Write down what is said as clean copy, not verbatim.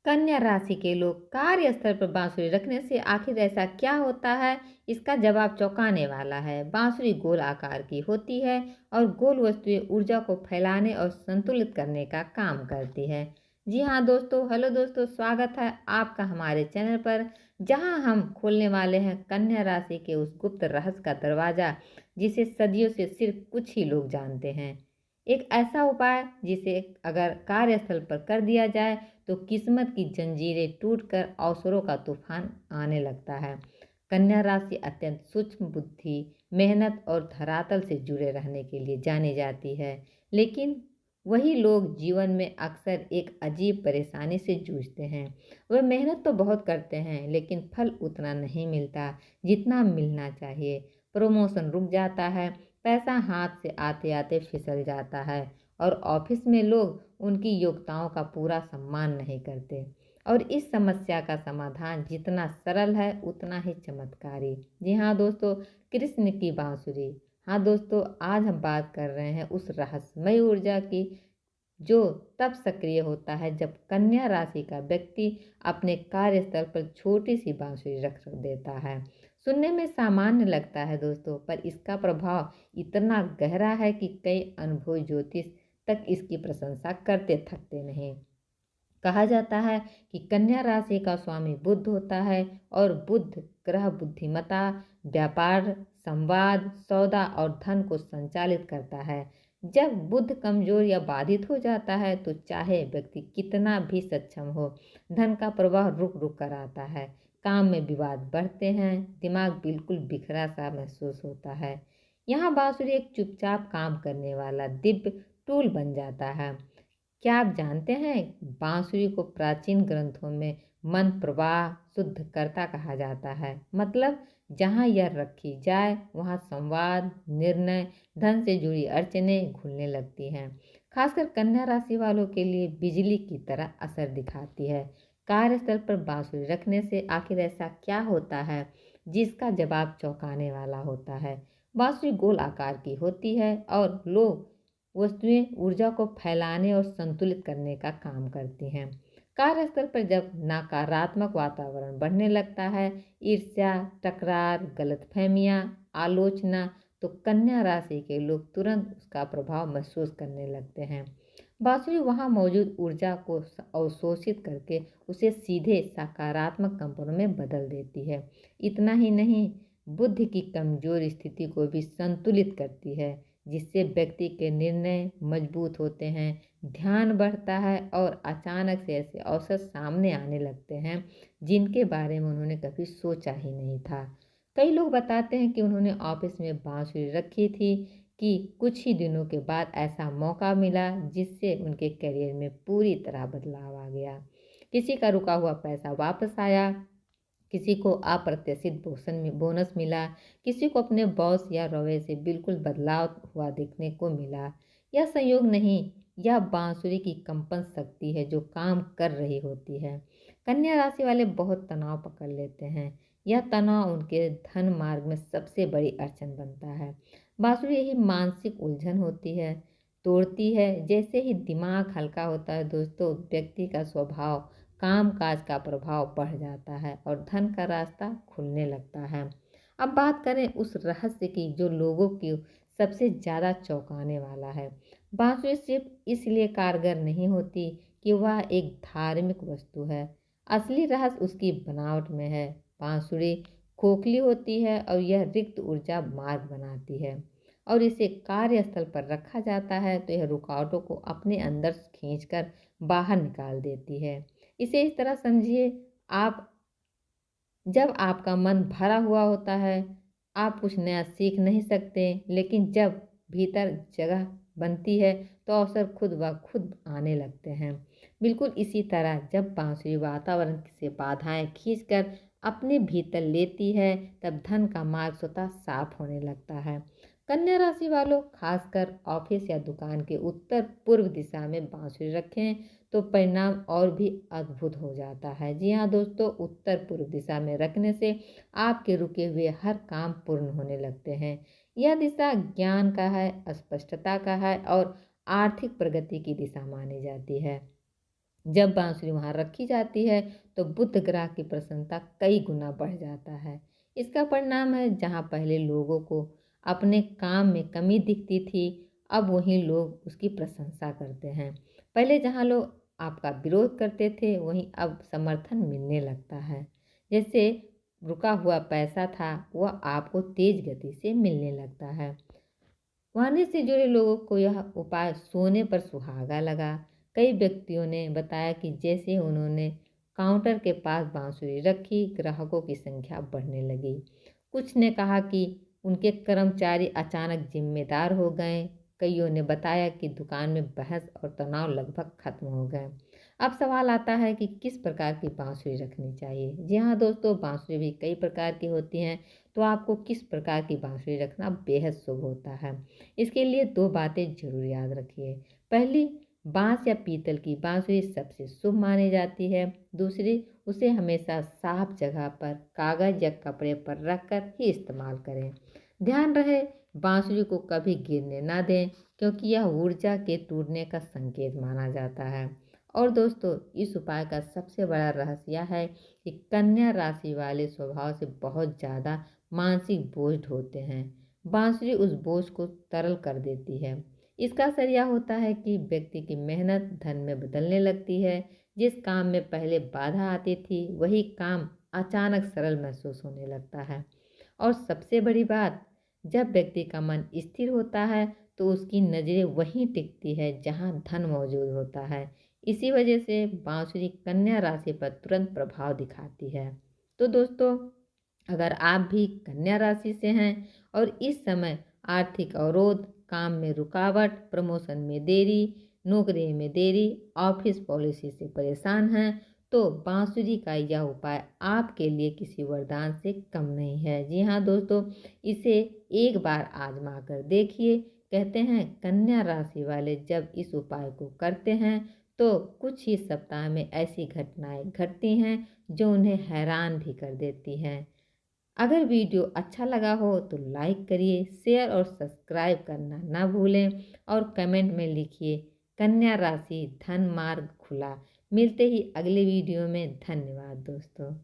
कन्या राशि के लोग कार्यस्थल पर बांसुरी रखने से आखिर ऐसा क्या होता है? इसका जवाब चौंकाने वाला है। बांसुरी गोल आकार की होती है और गोल वस्तुएं ऊर्जा को फैलाने और संतुलित करने का काम करती है। जी हाँ दोस्तों, हेलो दोस्तों, स्वागत है आपका हमारे चैनल पर, जहां हम खोलने वाले हैं कन्या राशि के उस गुप्त रहस्य का दरवाजा जिसे सदियों से सिर्फ कुछ ही लोग जानते हैं। एक ऐसा उपाय जिसे अगर कार्यस्थल पर कर दिया जाए तो किस्मत की जंजीरें टूटकर अवसरों का तूफान आने लगता है। कन्या राशि अत्यंत सूक्ष्म बुद्धि, मेहनत और धरातल से जुड़े रहने के लिए जानी जाती है, लेकिन वही लोग जीवन में अक्सर एक अजीब परेशानी से जूझते हैं। वे मेहनत तो बहुत करते हैं, लेकिन फल उतना नहीं मिलता जितना मिलना चाहिए। प्रमोशन रुक जाता है, पैसा हाथ से आते आते फिसल जाता है और ऑफिस में लोग उनकी योग्यताओं का पूरा सम्मान नहीं करते। और इस समस्या का समाधान जितना सरल है उतना ही चमत्कारी। जी हाँ दोस्तों, कृष्ण की बांसुरी। हाँ दोस्तों, आज हम बात कर रहे हैं उस रहस्यमय ऊर्जा की जो तब सक्रिय होता है जब कन्या राशि का व्यक्ति अपने कार्यस्थल पर छोटी सी बांसुरी रख देता है। सुनने में सामान्य लगता है दोस्तों, पर इसका प्रभाव इतना गहरा है कि कई अनुभवी ज्योतिष तक इसकी प्रशंसा करते थकते नहीं। कहा जाता है कि कन्या राशि का स्वामी बुध होता है और बुध ग्रह बुद्धिमता, व्यापार, संवाद, सौदा और धन को संचालित करता है। जब बुध कमजोर या बाधित हो जाता है तो चाहे व्यक्ति कितना भी सक्षम हो, धन का प्रवाह रुक रुक कर आता है। काम में विवाद बढ़ते हैं, दिमाग बिल्कुल बिखरा सा महसूस होता है। यहाँ बांसुरी एक चुपचाप काम करने वाला दिव्य टूल बन जाता है। क्या आप जानते हैं, बांसुरी को प्राचीन ग्रंथों में मन प्रवाह शुद्धकर्ता कहा जाता है। मतलब जहाँ यह रखी जाए वहाँ संवाद, निर्णय, धन से जुड़ी अड़चने घुलने लगती हैं। खासकर कन्या राशि वालों के लिए बिजली की तरह असर दिखाती है। कार्यस्थल पर बांसुरी रखने से आखिर ऐसा क्या होता है जिसका जवाब चौंकाने वाला होता है। बांसुरी गोल आकार की होती है और लोग वस्तुएं ऊर्जा को फैलाने और संतुलित करने का काम करती हैं। कार्यस्थल पर जब नकारात्मक वातावरण बढ़ने लगता है, ईर्ष्या, टकरार, गलतफहमियां, आलोचना, तो कन्या राशि के लोग तुरंत उसका प्रभाव महसूस करने लगते हैं। बांसुरी वहां मौजूद ऊर्जा को अवशोषित करके उसे सीधे सकारात्मक कंपनों में बदल देती है। इतना ही नहीं, बुद्धि की कमजोर स्थिति को भी संतुलित करती है, जिससे व्यक्ति के निर्णय मजबूत होते हैं, ध्यान बढ़ता है और अचानक से ऐसे अवसर सामने आने लगते हैं जिनके बारे में उन्होंने कभी सोचा ही नहीं था। कई लोग बताते हैं कि उन्होंने ऑफिस में बांसुरी रखी थी कि कुछ ही दिनों के बाद ऐसा मौका मिला जिससे उनके करियर में पूरी तरह बदलाव आ गया। किसी का रुका हुआ पैसा वापस आया, किसी को अप्रत्याशित बोनस मिला, किसी को अपने बॉस या रवैये से बिल्कुल बदलाव हुआ देखने को मिला। यह संयोग नहीं, यह बांसुरी की कंपन शक्ति है जो काम कर रही होती है। कन्या राशि वाले बहुत तनाव पकड़ लेते हैं। यह तनाव उनके धन मार्ग में सबसे बड़ी अड़चन बनता है। बांसुरी यही मानसिक उलझन होती है, तोड़ती है। जैसे ही दिमाग हल्का होता है दोस्तों, व्यक्ति का स्वभाव, काम काज का प्रभाव बढ़ जाता है और धन का रास्ता खुलने लगता है। अब बात करें उस रहस्य की जो लोगों की सबसे ज़्यादा चौंकाने वाला है। बांसुरी सिर्फ इसलिए कारगर नहीं होती कि वह एक धार्मिक वस्तु है। असली रहस्य उसकी बनावट में है। बांसुरी खोखली होती है और यह रिक्त ऊर्जा मार्ग बनाती है, और इसे कार्यस्थल पर रखा जाता है तो यह रुकावटों को अपने अंदर खींचकर बाहर निकाल देती है। इसे इस तरह समझिए, आप जब आपका मन भरा हुआ होता है, आप कुछ नया सीख नहीं सकते, लेकिन जब भीतर जगह बनती है तो अवसर खुद ब खुद आने लगते हैं। बिल्कुल इसी तरह जब बांसुरी वातावरण से बाधाएं खींचकर अपने भीतर लेती है, तब धन का मार्ग स्वतः साफ होने लगता है। कन्या राशि वालों, खासकर ऑफिस या दुकान के उत्तर पूर्व दिशा में बांसुरी रखें तो परिणाम और भी अद्भुत हो जाता है। जी हाँ दोस्तों, उत्तर पूर्व दिशा में रखने से आपके रुके हुए हर काम पूर्ण होने लगते हैं। यह दिशा ज्ञान का है, स्पष्टता का है और आर्थिक प्रगति की दिशा मानी जाती है। जब बांसुरी वहाँ रखी जाती है तो बुध ग्रह की प्रसन्नता कई गुना बढ़ जाता है। इसका परिणाम है, जहाँ पहले लोगों को अपने काम में कमी दिखती थी, अब वहीं लोग उसकी प्रशंसा करते हैं। पहले जहाँ लोग आपका विरोध करते थे, वहीं अब समर्थन मिलने लगता है। जैसे रुका हुआ पैसा था, वह आपको तेज गति से मिलने लगता है। वाणी से जुड़े लोगों को यह उपाय सोने पर सुहागा लगा। कई व्यक्तियों ने बताया कि जैसे उन्होंने काउंटर के पास बांसुरी रखी, ग्राहकों की संख्या बढ़ने लगी। कुछ ने कहा कि उनके कर्मचारी अचानक जिम्मेदार हो गए। कईयों ने बताया कि दुकान में बहस और तनाव लगभग खत्म हो गए। अब सवाल आता है कि किस प्रकार की बांसुरी रखनी चाहिए। जी हाँ दोस्तों, बांसुरी भी कई प्रकार की होती हैं, तो आपको किस प्रकार की बांसुरी रखना बेहद शुभ होता है। इसके लिए दो बातें जरूर याद रखिए। पहली, बांस या पीतल की बांसुरी सबसे शुभ मानी जाती है। दूसरी, उसे हमेशा साफ जगह पर कागज या कपड़े पर रखकर ही इस्तेमाल करें। ध्यान रहे, बांसुरी को कभी गिरने ना दें, क्योंकि यह ऊर्जा के टूटने का संकेत माना जाता है। और दोस्तों, इस उपाय का सबसे बड़ा रहस्य यह है कि कन्या राशि वाले स्वभाव से बहुत ज़्यादा मानसिक बोझ ढोते हैं। बांसुरी उस बोझ को तरल कर देती है। इसका असर यह होता है कि व्यक्ति की मेहनत धन में बदलने लगती है। जिस काम में पहले बाधा आती थी, वही काम अचानक सरल महसूस होने लगता है। और सबसे बड़ी बात, जब व्यक्ति का मन स्थिर होता है तो उसकी नज़रें वहीं टिकती है जहां धन मौजूद होता है। इसी वजह से बांसुरी कन्या राशि पर तुरंत प्रभाव दिखाती है। तो दोस्तों, अगर आप भी कन्या राशि से हैं और इस समय आर्थिक अवरोध, काम में रुकावट, प्रमोशन में देरी, नौकरी में देरी, ऑफिस पॉलिसी से परेशान हैं, तो बांसुरी का यह उपाय आपके लिए किसी वरदान से कम नहीं है। जी हाँ दोस्तों, इसे एक बार आजमा कर देखिए। कहते हैं, कन्या राशि वाले जब इस उपाय को करते हैं तो कुछ ही सप्ताह में ऐसी घटनाएं घटती हैं जो उन्हें हैरान भी कर देती हैं। अगर वीडियो अच्छा लगा हो तो लाइक करिए, शेयर और सब्सक्राइब करना ना भूलें और कमेंट में लिखिए, कन्या राशि धन मार्ग खुला। मिलते ही अगले वीडियो में। धन्यवाद दोस्तों।